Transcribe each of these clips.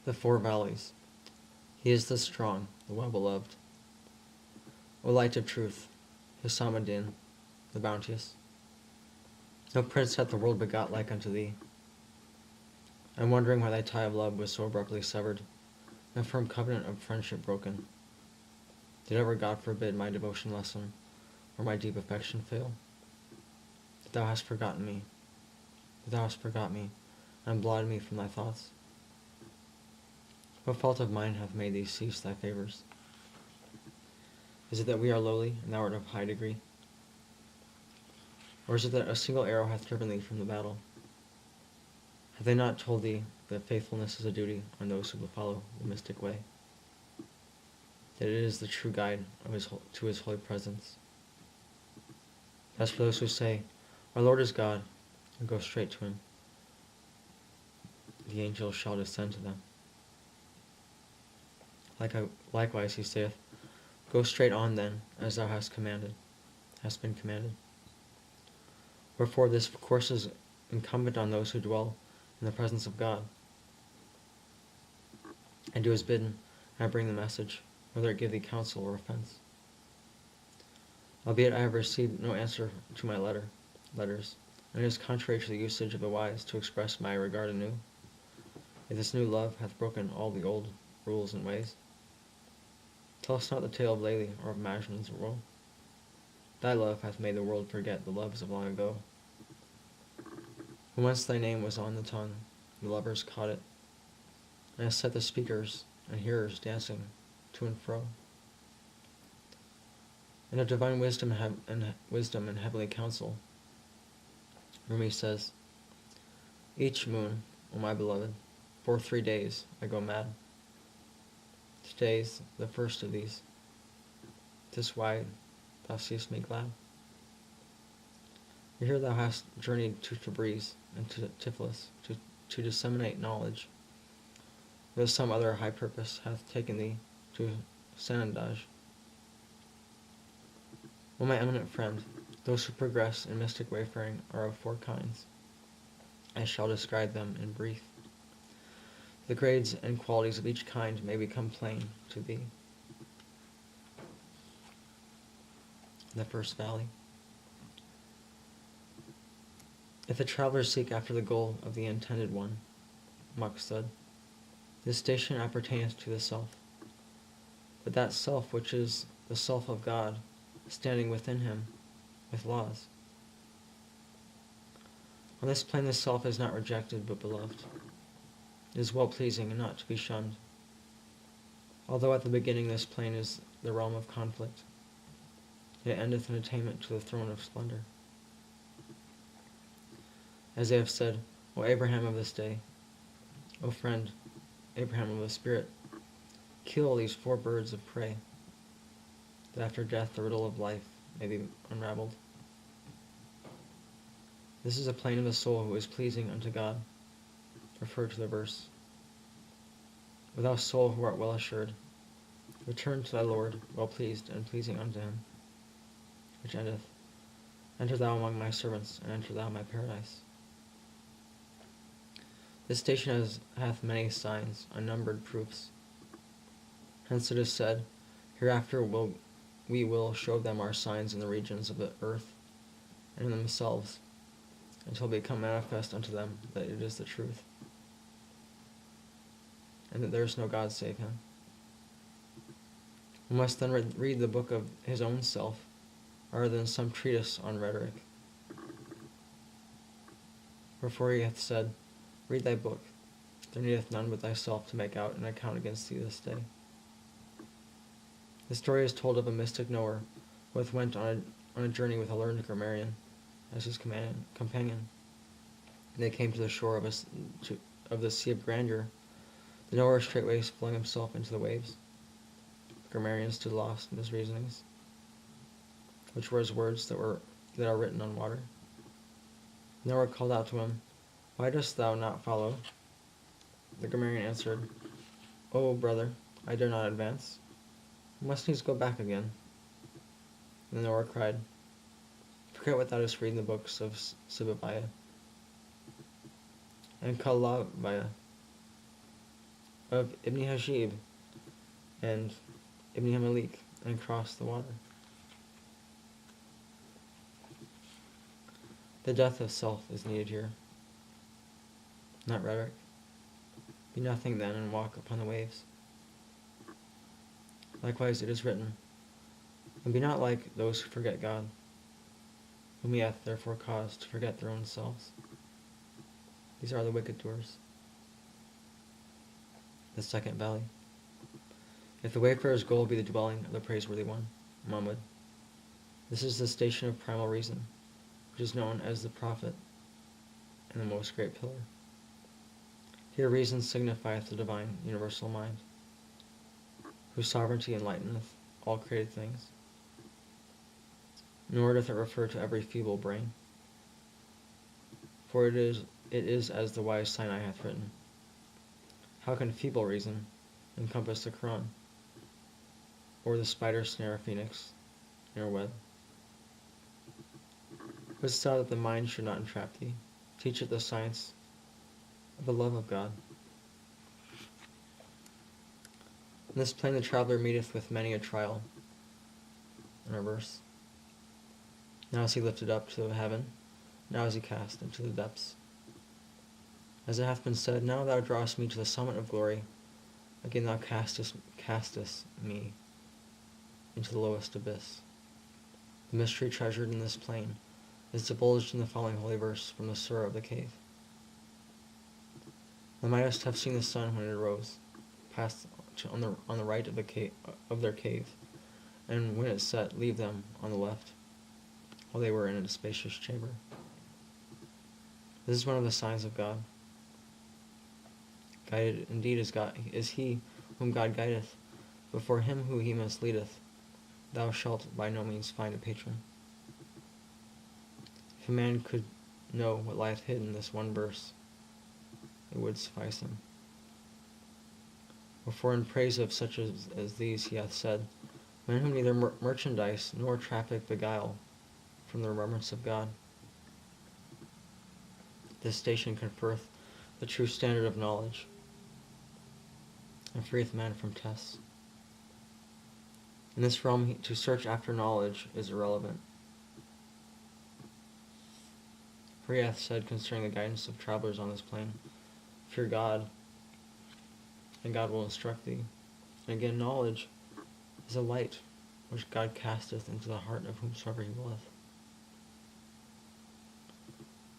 The four valleys. He is the strong, the well-beloved. O light of truth, Hisamuddin, the bounteous. No prince hath the world begot like unto thee. I am wondering why thy tie of love was so abruptly severed, and a firm covenant of friendship broken. Did ever God forbid my devotion lessen, or my deep affection fail? That thou hast forgotten me, that thou hast forgot me, and blotted me from thy thoughts? What fault of mine hath made thee cease thy favours? Is it that we are lowly, and thou art of high degree? Or is it that a single arrow hath driven thee from the battle? Have they not told thee that faithfulness is a duty on those who will follow the mystic way? That it is the true guide to his holy presence? As for those who say, Our Lord is God, and go straight to him, the angels shall descend to them. Likewise he saith, Go straight on then, as thou hast been commanded. Wherefore this course is incumbent on those who dwell in the presence of God, and do as bidden, and I bring the message, whether it give thee counsel or offence. Albeit I have received no answer to my letters, and it is contrary to the usage of the wise to express my regard anew. Yet this new love hath broken all the old rules and ways. Tell us not the tale of Layli or of Majnun's role. Thy love hath made the world forget the loves of long ago. When once thy name was on the tongue, the lovers caught it, and has set the speakers and hearers dancing to and fro. And of divine wisdom and heavenly counsel, Rumi says, Each moon, O my beloved, for 3 days I go mad. Today's the first of these. 'Tis why thou seest me glad. Here thou hast journeyed to Tabriz and to Tiflis to disseminate knowledge, though some other high purpose hath taken thee to Sanandaj. O my eminent friend, those who progress in mystic wayfaring are of 4 kinds. I shall describe them in brief. The grades and qualities of each kind may become plain to thee. The first valley. If the travelers seek after the goal of the intended one, Maqsad, this station appertaineth to the self. But that self which is the self of God, standing within him, with laws. On this plane the self is not rejected but beloved. It is well-pleasing and not to be shunned. Although at the beginning this plane is the realm of conflict, it endeth in attainment to the throne of splendor. As they have said, O Abraham of this day, O friend, Abraham of the Spirit, kill these 4 birds of prey, that after death the riddle of life may be unraveled. This is a plane of the soul who is pleasing unto God. Refer to the verse. O thou soul who art well assured, return to thy Lord, well pleased and pleasing unto him, which endeth, Enter thou among my servants, and enter thou my paradise. This station hath many signs, unnumbered proofs. Hence it is said, Hereafter we will show them our signs in the regions of the earth, and in themselves, until it become manifest unto them that it is the truth, and that there is no God save him. We must then read the book of his own self, rather than some treatise on rhetoric. Wherefore he hath said, Read thy book, there needeth none but thyself to make out an account against thee this day. The story is told of a mystic knower who hath went on a journey with a learned grammarian as his companion. And they came to the shore of the Sea of Grandeur. The knower straightway flung himself into the waves. The grammarian stood lost in his reasonings, which were his words that are written on water. The knower called out to him, Why dost thou not follow? The grammarian answered, O brother, I dare not advance. I must needs go back again. And the knower cried, Forget what thou dost read in the books of Sibavaya and Kalavaya. of Ibn Hajib and Ibn Malik and crossed the water. The death of self is needed here, not rhetoric. Be nothing then and walk upon the waves. Likewise it is written, and be not like those who forget God, whom he hath therefore caused to forget their own selves. These are the wicked doers. The second valley. If the wayfarer's goal be the dwelling of the praiseworthy one, Muhammad, this is the station of primal reason, which is known as the prophet and the most great pillar. Here reason signifieth the divine universal mind, whose sovereignty enlighteneth all created things. Nor doth it refer to every feeble brain, for it is as the wise Sinai hath written, how can feeble reason encompass the Quran, or the spider snare a phoenix in her web? Wouldst thou that the mind should not entrap thee? Teach it the science of the love of God. In this plain the traveller meeteth with many a trial. In our verse. Now is he lifted up to heaven, now is he cast into the depths. As it hath been said, now thou drawest me to the summit of glory, again thou castest me into the lowest abyss. The mystery treasured in this plain is divulged in the following holy verse from the surah of the cave. Thou mightest have seen the sun when it arose, passed on the right of the cave, of their cave, and when it set, leave them on the left, while they were in a spacious chamber. This is one of the signs of God. Guided indeed is he whom God guideth, but for him who he misleadeth, thou shalt by no means find a patron. If a man could know what lieth hid in this one verse, it would suffice him. Wherefore in praise of such as these he hath said, men whom neither merchandise nor traffic beguile from the remembrance of God. This station conferreth the true standard of knowledge, and freeth man from tests. In this realm, to search after knowledge is irrelevant. For he hath said concerning the guidance of travelers on this plain, fear God, and God will instruct thee. And again, knowledge is a light which God casteth into the heart of whomsoever he willeth.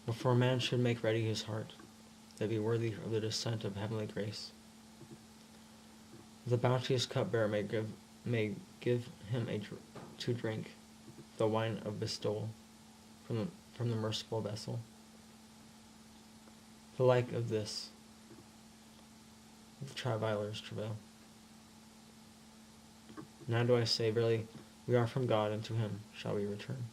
Wherefore man should make ready his heart, that be worthy of the descent of heavenly grace. The bounteous cupbearer may give him to drink the wine of bestowal from the merciful vessel. The like of this, the traveller's travail. Now do I say, verily, we are from God, and to him shall we return.